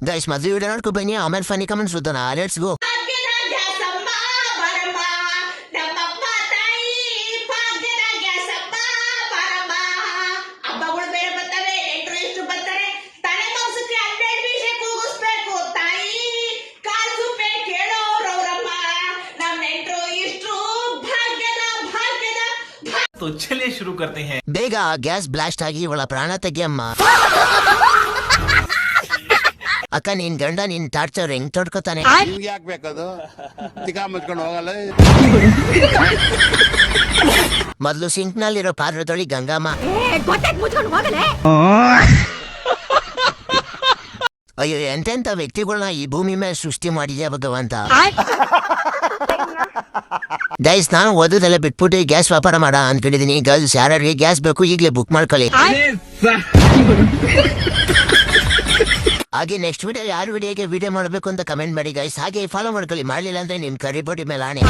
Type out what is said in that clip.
Guys ಮೊದಲು video ನೋಡ್ಕೊ ಬನ್ನಿ, ಆಮೇಲೆ ಫನಿ ಕಮೆಂಟ್ಸ್ ಓದೋಣ. Let's go. तो चलिए शुरू करते हैं. ಬೇಗ ಗ್ಯಾಸ್ ಬ್ಲಾಸ್ಟ್ ಆಗಿ ಇವಳ ಪ್ರಾಣ ತೆಗಿಯಮ್ಮ. ಅಕ್ಕ ನಿನ್ ಗಂಡ ನಿನ್ ಟಾರ್ಚರ್ ಹೆಂಗ್ ತೊಡ್ಕೊತಾನೆ? ಯಾಕೆ ಬೇಕದು ತಿಕಾ ಮುಚ್ಕೊಂಡು ಹೋಗಲ್ಲ. ಮೊದ್ಲು ಸಿಂಕ್ ನಲ್ಲಿರೋ ಪಾತ್ರದೊಳಿ ಗಂಗಮ್ಮ. ಅಯ್ಯೋ, ಎಂತೆಂತ ವ್ಯಕ್ತಿಗಳನ್ನ ಈ ಭೂಮಿ ಮೇಲೆ ಸೃಷ್ಟಿ ಮಾಡಿದ್ಯಾ ಭಗವಂತ. ಗೈಸ್, ನಾನು ಓದೋದೆಲ್ಲ ಬಿಟ್ಬಿಟ್ಟು ಗ್ಯಾಸ್ ವ್ಯಾಪಾರ ಮಾಡ ಅನ್ಕೊಂಡಿದೀನಿ. ಗರ್ಲ್ಸ್ ಯಾರಿಗೆ ಗ್ಯಾಸ್ ಬೇಕು ಈಗಲೇ ಬುಕ್ ಮಾಡ್ಕೊಳ್ಳಿ. ಹಾಗೆ ನೆಕ್ಸ್ಟ್ ವಿಡಿಯೋ ಯಾರು ವಿಡಿಯೋಗೆ ವಿಡಿಯೋ ಮಾಡಬೇಕು ಅಂತ ಕಮೆಂಟ್ ಮಾಡಿ ಗೈಸ್. ಹಾಗೆ ಫಾಲೋ ಮಾಡ್ಕೊಳ್ಳಿ, ಮಾಡಲಿಲ್ಲ ಅಂದ್ರೆ ನಿಮ್ ಕರಿಬೋಟಿ ಮೇಲೆ ಆಣೆ.